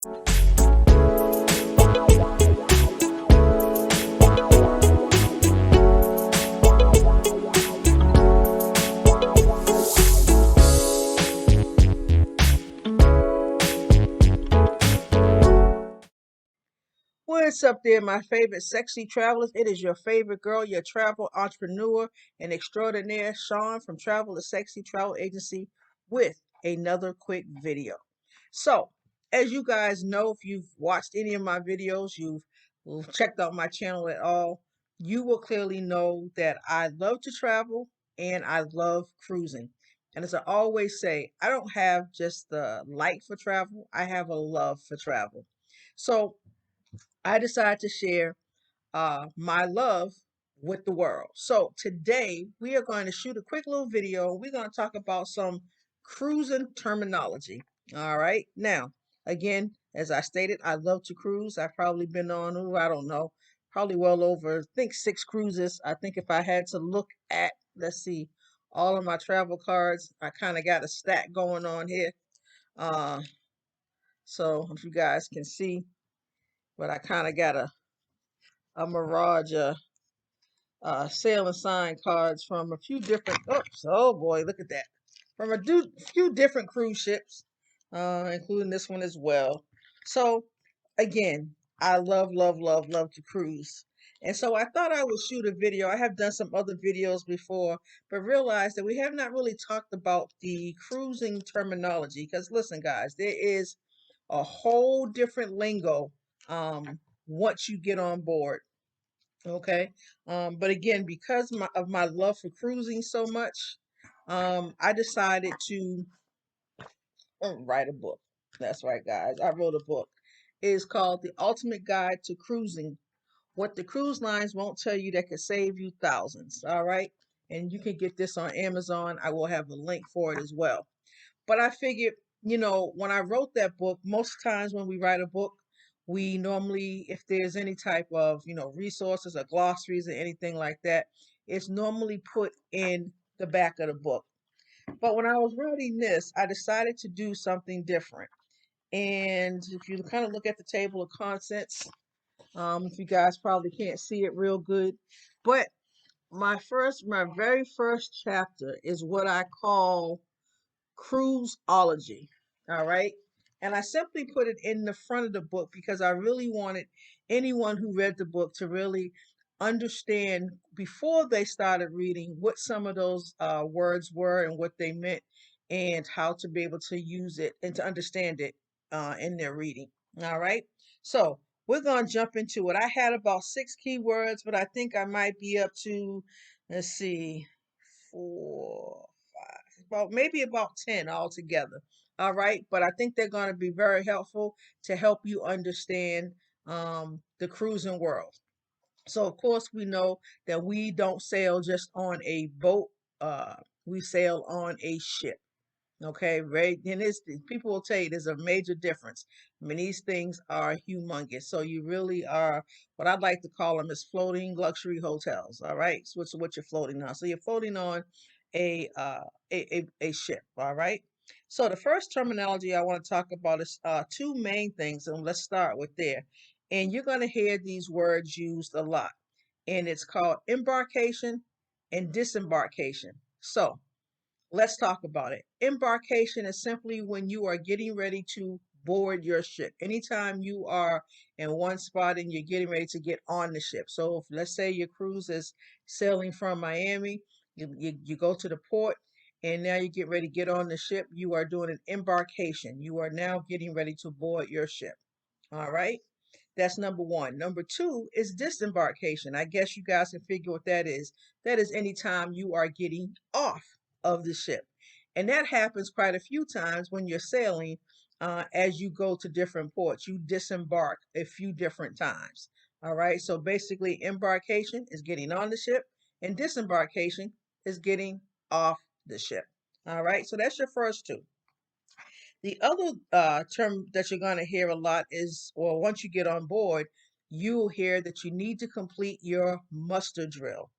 What's up there, my favorite sexy travelers? It is your favorite girl, your travel entrepreneur and extraordinaire, Sean from Travel to Sexy Travel Agency with another quick video. So, as you guys know, if you've watched any of my videos, you've checked out my channel at all, you will clearly know that I love to travel and I love cruising. And as I always say, I don't have just the like for travel, I have a love for travel. So, I decided to share my love with the world. So today we are going to shoot a quick little video. We're going to talk about some cruising terminology. All right. Now, again, as I stated, I love to cruise. I've probably been on, I don't know, probably well over, I think 6 cruises. I think if I had to look at, let's see, all of my travel cards, I kind of got a stack going on here. Uh, so if you guys can see, but I kind of got a mirage sailing sign cards from a few different, oops, oh boy, look at that. From few different cruise ships, including this one as well. So, again, I love, love, love, love to cruise. And so I thought I would shoot a video. I have done some other videos before, but realized that we have not really talked about the cruising terminology. Because listen, guys, there is a whole different lingo once you get on board. Okay. But again, because of my love for cruising so much, I decided to write a book. That's right, guys. I wrote a book. It is called The Ultimate Guide to Cruising. What the cruise lines won't tell you that could save you thousands. All right. And you can get this on Amazon. I will have a link for it as well. But I figured, when I wrote that book, most times when we write a book, we normally, if there's any type of, resources or glossaries or anything like that, it's normally put in the back of the book. But when I was writing this, I decided to do something different. And if you kind of look at the table of contents, if you guys probably can't see it real good, but my very first chapter is what I call cruiseology. All right. And I simply put it in the front of the book because I really wanted anyone who read the book to really understand before they started reading what some of those words were and what they meant and how to be able to use it and to understand it in their reading. All right. So we're going to jump into it. I had about 6 keywords, but I think I might be up to, let's see, 4, about maybe about 10 altogether. All right. But I think they're going to be very helpful to help you understand the cruising world. So, of course, we know that we don't sail just on a boat, uh, we sail on a ship. Okay, right. And people will tell you there's a major difference. I mean, these things are humongous. So you really are what I'd like to call them is floating luxury hotels. All right, so what's what you're floating on. So you're floating on a ship. All right. So the first terminology I want to talk about is two main things, and let's start with there. And you're going to hear these words used a lot, and it's called embarkation and disembarkation. So let's talk about it. Embarkation is simply when you are getting ready to board your ship. Anytime you are in one spot and you're getting ready to get on the ship. So if, let's say your cruise is sailing from Miami, you go to the port and now you get ready to get on the ship. You are doing an embarkation. You are now getting ready to board your ship. All right. That's number one. Number two is disembarkation. I guess you guys can figure what that is. That is anytime you are getting off of the ship. And that happens quite a few times when you're sailing as you go to different ports. You disembark a few different times. All right. So basically, embarkation is getting on the ship, and disembarkation is getting off the ship. All right. So that's your first two. The other term that you're going to hear a lot is, or once you get on board, you'll hear that you need to complete your muster drill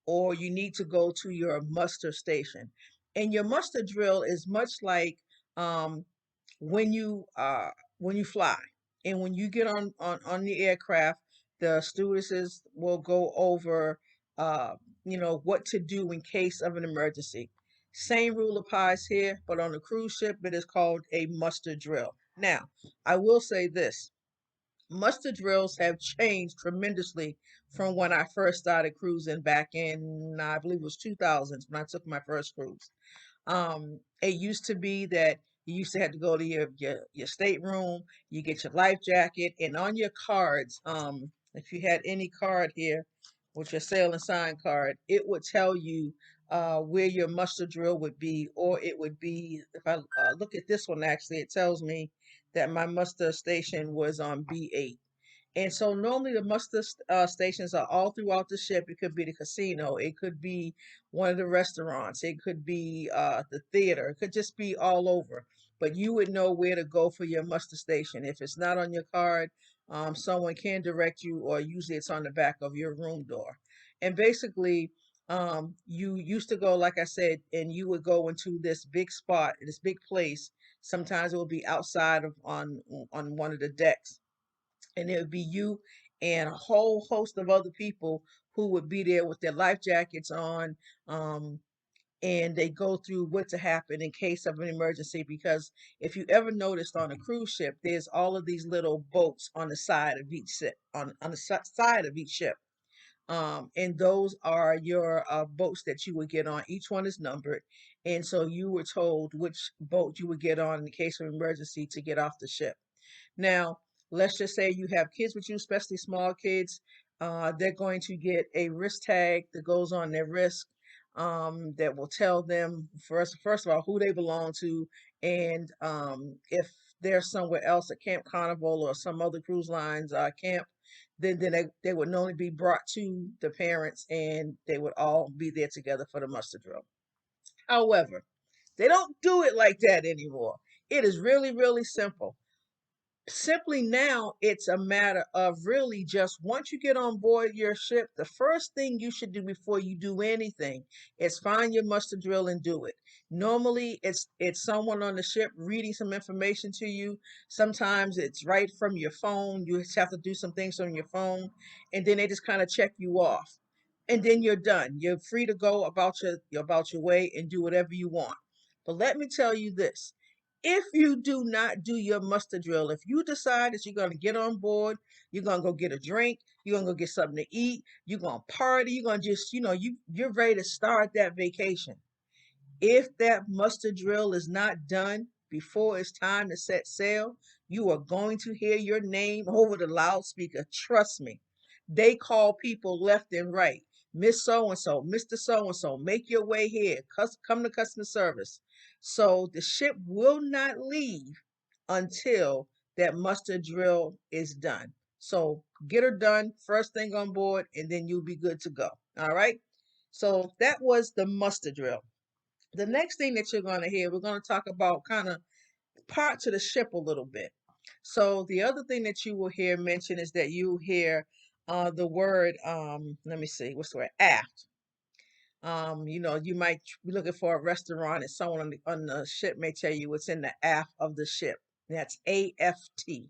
or you need to go to your muster station. And your muster drill is much like when you when you fly. And when you get on the aircraft, the stewardesses will go over, uh, what to do in case of an emergency. Same rule applies here, but on a cruise ship, it is called a muster drill. Now, I will say this. Muster drills have changed tremendously from when I first started cruising back in, I believe it was 2000s when I took my first cruise. It used to be that you used to have to go to your stateroom, you get your life jacket, and on your cards, if you had any card here with your sail and sign card, it would tell you where your muster drill would be, or it would be, if I look at this one, actually, it tells me that my muster station was on B8. And so normally the muster stations are all throughout the ship. It could be the casino, it could be one of the restaurants, it could be the theater, it could just be all over. But you would know where to go for your muster station. If it's not on your card, someone can direct you, or usually it's on the back of your room door. And basically, you used to go, like I said, and you would go into this big spot, this big place. Sometimes it would be outside of on one of the decks, and it would be you and a whole host of other people who would be there with their life jackets on. um, and they go through what to happen in case of an emergency, because if you ever noticed on a cruise ship, there's all of these little boats on the side of each ship, on the side of each ship. And those are your boats that you would get on. Each one is numbered, and so you were told which boat you would get on in case of emergency to get off the ship. Now, let's just say you have kids with you, especially small kids. They're going to get a wrist tag that goes on their wrist, that will tell them first of all, who they belong to, and if they're somewhere else, at Camp Carnival or some other cruise lines camp, then they would normally be brought to the parents, and they would all be there together for the muster drill. However, they don't do it like that anymore. It is really, really simple. Simply now, it's a matter of really just once you get on board your ship, the first thing you should do before you do anything is find your muster drill and do it. Normally, it's someone on the ship reading some information to you. Sometimes it's right from your phone. You just have to do some things on your phone, and then they just kind of check you off, and then you're done. You're free to go about your way and do whatever you want. But let me tell you this. If you do not do your muster drill, if you decide that you're going to get on board, you're going to go get a drink, you're going to go get something to eat, you're going to party, you're going to just, you're ready to start that vacation. If that muster drill is not done before it's time to set sail, you are going to hear your name over the loudspeaker. Trust me. They call people left and right. Miss So and so, Mr. So and so, make your way here. Come to customer service. So the ship will not leave until that muster drill is done. So get her done first thing on board, and then you'll be good to go. All right. So that was the muster drill. The next thing that you're going to hear, we're going to talk about kind of parts of the ship a little bit. So the other thing that you will hear mentioned is that you hear the word, let me see, what's the word? Aft. You might be looking for a restaurant, and someone on the ship may tell you what's in the aft of the ship. That's AFT.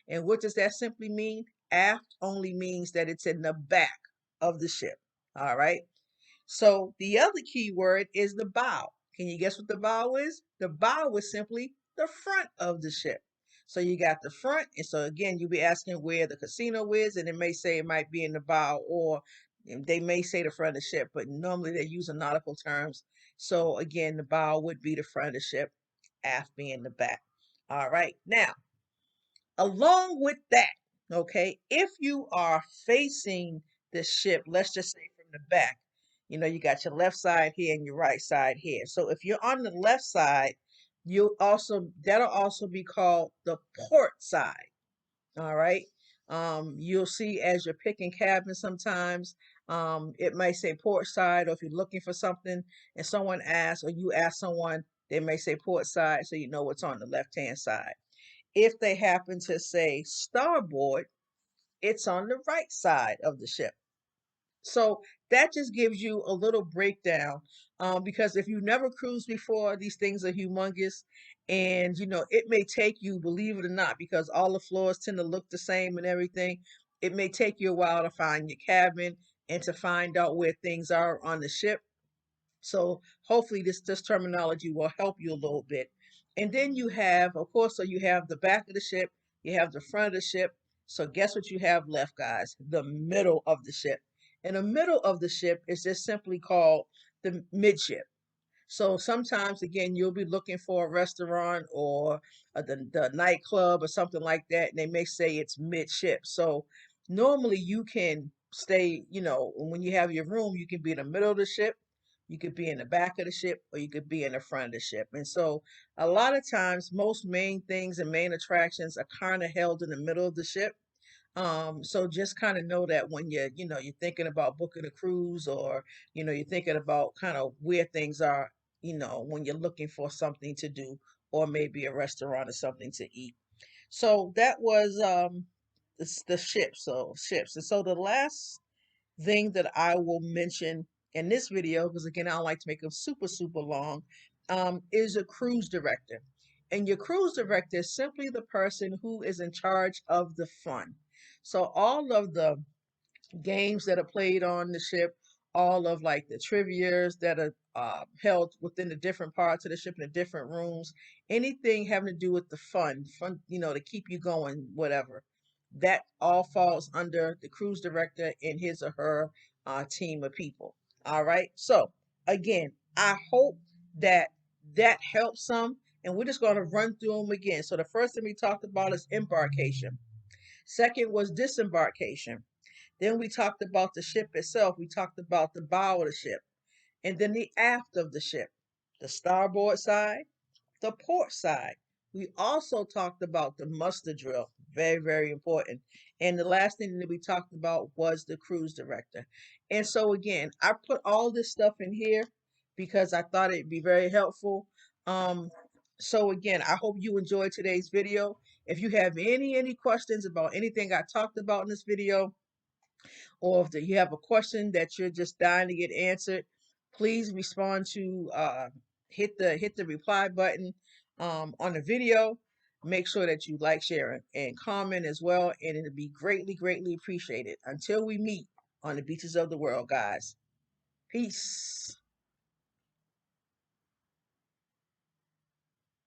And what does that simply mean? Aft only means that it's in the back of the ship. All right. So the other key word is the bow. Can you guess what the bow is? The bow is simply the front of the ship. So you got the front, and so again, you'll be asking where the casino is, and it may say it might be in the bow, or they may say the front of the ship, but normally they're using nautical terms. So again, the bow would be the front of the ship, aft being the back. All right, now along with that, okay, if you are facing the ship, let's just say from the back, you got your left side here and your right side here. So if you're on the left side, that'll also be called the port side. All right. You'll see as you're picking cabins sometimes, it may say port side, or if you're looking for something and someone asks, or you ask someone, they may say port side, so you know what's on the left hand side. If they happen to say starboard, it's on the right side of the ship. So that just gives you a little breakdown, because if you've never cruised before, these things are humongous, and it may take you, believe it or not, because all the floors tend to look the same and everything. It may take you a while to find your cabin and to find out where things are on the ship. So hopefully this terminology will help you a little bit. And then you have, of course, so you have the back of the ship, you have the front of the ship. So guess what you have left, guys? The middle of the ship. And the middle of the ship is just simply called the midship. So sometimes, again, you'll be looking for a restaurant or the nightclub or something like that, and they may say it's midship. So normally you can stay, when you have your room, you can be in the middle of the ship, you could be in the back of the ship, or you could be in the front of the ship. And so a lot of times, most main things and main attractions are kind of held in the middle of the ship. So just kind of know that when you're thinking about booking a cruise, or you're thinking about kind of where things are, when you're looking for something to do, or maybe a restaurant or something to eat. So that was the ships. So ships. And so the last thing that I will mention in this video, because again, I don't like to make them super, super long, is a cruise director. And your cruise director is simply the person who is in charge of the fun. So all of the games that are played on the ship, all of like the trivias that are held within the different parts of the ship in the different rooms, anything having to do with the fun, to keep you going, whatever. That all falls under the cruise director and his or her team of people. All right. So again, I hope that that helps some. And we're just going to run through them again. So the first thing we talked about is embarkation. Second was disembarkation. Then we talked about the ship itself. We talked about the bow of the ship, and then the aft of the ship, the starboard side, the port side. We also talked about the muster drill, very, very important. And the last thing that we talked about was the cruise director. And so, again, I put all this stuff in here because I thought it'd be very helpful. Um, so, again, I hope you enjoyed today's video. If you have any questions about anything I talked about in this video, or if you have a question that you're just dying to get answered, please respond to hit the reply button on the video. Make sure that you like, share, and comment as well, and it'll be greatly, greatly appreciated. Until we meet on the beaches of the world, guys. Peace.